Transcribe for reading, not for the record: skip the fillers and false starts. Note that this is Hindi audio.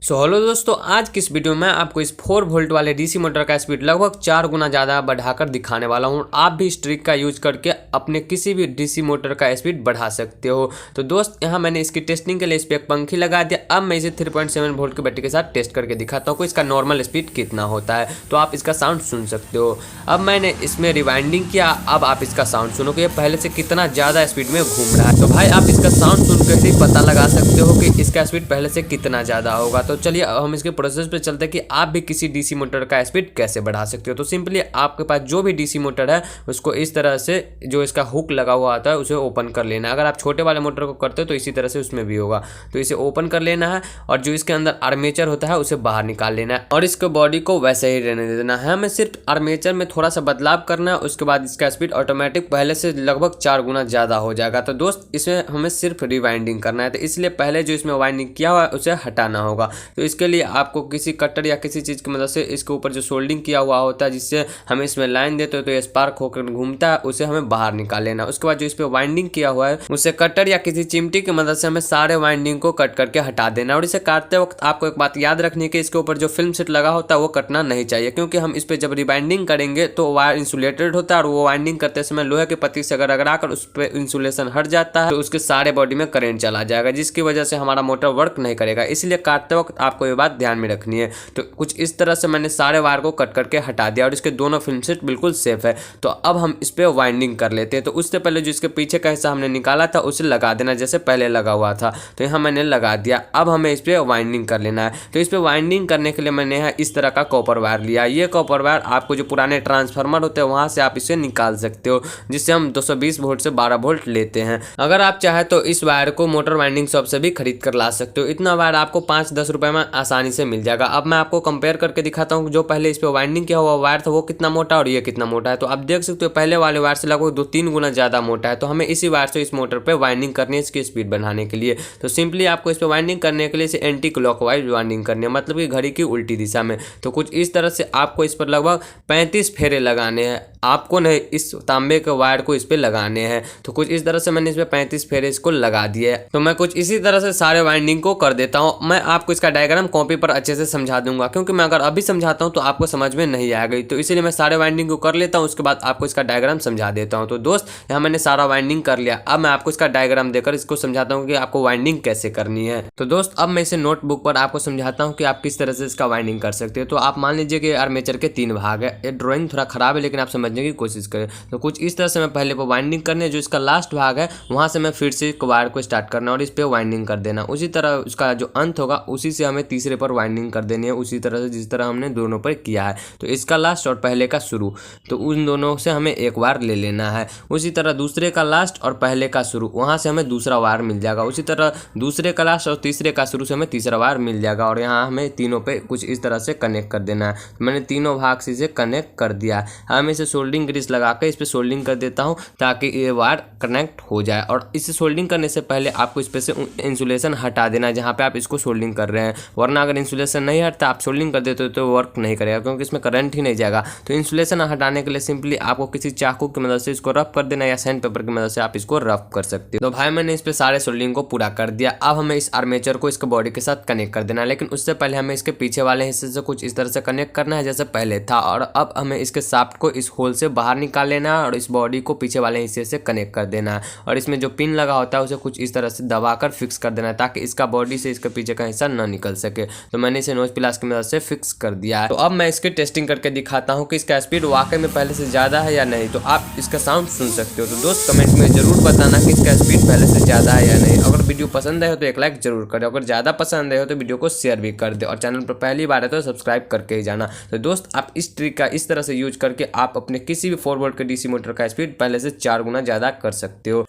हेलो दोस्तों, आज की इस वीडियो में आपको इस 4 वोल्ट वाले डीसी मोटर का स्पीड लगभग 4 गुना ज़्यादा बढ़ाकर दिखाने वाला हूं। आप भी इस ट्रिक का यूज करके अपने किसी भी डीसी मोटर का स्पीड बढ़ा सकते हो। तो दोस्त, यहाँ मैंने इसकी टेस्टिंग के लिए इस पर एक पंखी लगा दिया। अब मैं इसे 3.7 वोल्ट की बैटरी के साथ टेस्ट करके दिखाता हूँ कि इसका नॉर्मल स्पीड कितना होता है। तो आप इसका साउंड सुन सकते हो। अब मैंने इसमें रिवाइंडिंग किया, अब आप इसका साउंड सुनो कि पहले से कितना ज़्यादा स्पीड में घूम रहा है। तो भाई आप इसका साउंड सुनकर ही पता लगा सकते हो कि इसका स्पीड पहले से कितना ज़्यादा होगा। तो चलिए हम इसके प्रोसेस पे चलते हैं कि आप भी किसी डीसी मोटर का स्पीड कैसे बढ़ा सकते हो। तो सिंपली आपके पास जो भी डीसी मोटर है उसको इस तरह से जो इसका हुक लगा हुआ आता है उसे ओपन कर लेना है। अगर आप छोटे वाले मोटर को करते हो तो इसी तरह से उसमें भी होगा। तो इसे ओपन कर लेना है और जो इसके अंदर आर्मेचर होता है उसे बाहर निकाल लेना है और इसके बॉडी को वैसे ही रहने देना है। हमें सिर्फ आर्मेचर में थोड़ा सा बदलाव करना है, उसके बाद इसका स्पीड ऑटोमेटिक पहले से लगभग 4 गुना ज़्यादा हो जाएगा। तो दोस्त, इसमें हमें सिर्फ रिवाइंडिंग करना है, तो इसलिए पहले जो इसमें वाइंडिंग किया हुआ है उसे हटाना होगा। तो इसके लिए आपको किसी कटर या किसी चीज़ की मदद से इसके ऊपर जो सोल्डिंग किया हुआ होता है जिससे हम इसमें लाइन देते हो तो ये स्पार्क होकर घूमता है, उसे हमें बाहर निकाल लेना। उसके बाद जो इस पर वाइंडिंग किया हुआ है उसे कटर या किसी चिमटी की मदद से हमें सारे वाइंडिंग को कट करके हटा देना। और इसे काटते वक्त आपको एक बात याद रखनी है कि इसके ऊपर जो फिल्म सेट लगा होता है वो कटना नहीं चाहिए, क्योंकि हम इस पर जब रिबाइंडिंग करेंगे तो वायर इंसुलेटेड होता है और वो वाइंडिंग करते समय लोहे के पत्ती से अगर रगड़ाकर उस पर इंसुलेशन हट जाता है तो उसके सारे बॉडी में करंट चला जाएगा, जिसकी वजह से हमारा मोटर वर्क नहीं करेगा। इसलिए काटते वक्त आपको ये बात ध्यान में रखनी है। तो कुछ इस तरह से मैंने सारे वायर को कट करके हटा दिया और इसके दोनों फिल्म सेट बिल्कुल सेफ है। तो अब हम इस पे वाइंडिंग कर लेते हैं। तो उससे पहले जो इसके पीछे का हिस्सा हमने निकाला था उसे लगा देना जैसे पहले लगा हुआ था। तो यहाँ मैंने लगा दिया। अब हमें इस पे वाइंडिंग कर लेना है। तो इस पे वाइंडिंग करने के लिए मैंने यहाँ इस तरह का कॉपर वायर लिया। ये कॉपर वायर आपको जो पुराने ट्रांसफार्मर होते हैं वहाँ से आप इसे निकाल सकते हो, जिससे हम 220 वोल्ट से 12 वोल्ट लेते हैं। अगर आप चाहे तो इस वायर को मोटर वाइंडिंग शॉप से भी खरीद कर ला सकते हो। इतना वायर आपको 5-10 रुपए में आसानी से मिल जाएगा। अब मैं आपको कंपेयर करके दिखाता हूँ जो पहले इस पे वाइंडिंग किया हुआ वायर था वो कितना मोटा और ये कितना मोटा है। तो आप देख सकते हो पहले वाले वायर से लगभग 2-3 गुना ज़्यादा मोटा है। तो हमें इसी वायर से इस मोटर पे वाइंडिंग करनी है इसकी स्पीड बढ़ाने के लिए। तो सिंपली आपको इस पे वाइंडिंग करने के लिए इसे एंटी क्लॉकवाइज वाइंडिंग करनी है, मतलब कि घड़ी की उल्टी दिशा में। तो कुछ इस तरह से आपको इस पर लगभग 35 फेरे लगाने हैं। आपको नहीं, इस तांबे के वायर को इस पे लगाने हैं। तो कुछ इस तरह से मैंने इस पे 35 फेरे इसको लगा दिए। तो मैं कुछ इसी तरह से सारे वाइंडिंग को कर देता हूँ। मैं आपको इसका डायग्राम कॉपी पर अच्छे से समझा दूंगा, क्योंकि मैं अगर अभी समझाता हूँ तो आपको समझ में नहीं आएगी। तो इसीलिए मैं सारे वाइंडिंग को कर लेता हूँ, उसके बाद आपको इसका डायग्राम समझा देता हूँ। तो दोस्त, यहाँ मैंने सारा वाइंडिंग कर लिया। अब मैं आपको इसका डायग्राम देकर इसको समझाता हूँ कि आपको वाइंडिंग कैसे करनी है। तो दोस्त, अब मैं इसे नोटबुक पर आपको समझाता हूँ कि आप किस तरह से इसका वाइंडिंग कर सकते हो। तो आप मान लीजिए कि आर्मेचर के 3 भाग है। ये ड्राइंग थोड़ा खराब है लेकिन आप समझने की कोशिश करें। तो कुछ इस तरह से मैं पहले पर वाइंडिंग करने, जो इसका लास्ट भाग है वहाँ से मैं फिर से वायर को स्टार्ट करना और इस पर वाइंडिंग कर देना। उसी तरह उसका जो अंत होगा उसी से हमें तीसरे पर वाइंडिंग कर देनी है, उसी तरह से जिस तरह हमने दोनों पर किया है। तो इसका लास्ट और पहले का शुरू, तो उन दोनों से हमें एक वायर ले लेना है। उसी तरह दूसरे का लास्ट और पहले का शुरू, वहाँ से हमें दूसरा वायर मिल जाएगा। उसी तरह दूसरे का लास्ट और तीसरे का शुरू से हमें तीसरा वायर मिल जाएगा। और यहाँ हमें तीनों पे कुछ इस तरह से कनेक्ट कर देना है। तो मैंने तीनों भाग से इसे कनेक्ट कर दिया। हम इसे सोल्डिंग ग्रीस लगा कर इस पर सोल्डिंग कर देता हूँ ताकि ये वायर कनेक्ट हो जाए। और इसे सोल्डिंग करने से पहले आपको इस पर से इंसुलेशन हटा देना है जहाँ पे आप इसको सोल्डिंग कर रहे हैं, वरना अगर इंसुलेशन नहीं हटता आप सोल्डिंग कर देते हो तो वर्क नहीं करेगा, क्योंकि इसमें करंट ही नहीं जाएगा। तो इंसुलेशन हटाने के लिए सिंपली आपको किसी चाकू की मदद से इसको रफ कर देना या सैंड पेपर की मदद से आप इसको रफ कर सकते हो। तो भाई मैंने इस पे सारे सोल्डिंग को पूरा कर दिया। अब हमें इस आर्मेचर को इसके बॉडी के साथ कनेक्ट कर देना है, लेकिन उससे पहले हमें इसके पीछे वाले हिस्से से कुछ इस तरह से कनेक्ट करना है जैसे पहले था। और अब हमें इसके शाफ्ट को इस होल से बाहर निकाल लेना है और इस बॉडी को पीछे वाले हिस्से से कनेक्ट कर देना है। और इसमें जो पिन लगा होता है उसे कुछ इस तरह से दबाकर फिक्स कर देना है ताकि इसका बॉडी से इसके पीछे का हिस्सा ना निकल सके। तो मैंने इसे नोज प्लास की मदद से फिक्स कर दिया है। तो अब मैं इसकी टेस्टिंग करके दिखाता हूँ कि इसका स्पीड वाकई में पहले से ज़्यादा है या नहीं। तो आप इसका साउंड सुन सकते हो। तो दोस्त, कमेंट में जरूर बताना कि इसका स्पीड पहले से ज़्यादा है या नहीं। अगर वीडियो पसंद आए हो तो एक लाइक जरूर करें, अगर ज़्यादा पसंद आए हो तो वीडियो को शेयर भी कर दे और चैनल पर पहली बार है तो सब्सक्राइब करके ही जाना। तो दोस्त, आप इस ट्रिक का इस तरह से यूज करके आप अपने किसी भी 4 वोल्ट के डीसी मोटर का स्पीड पहले से 4 गुना ज़्यादा कर सकते हो।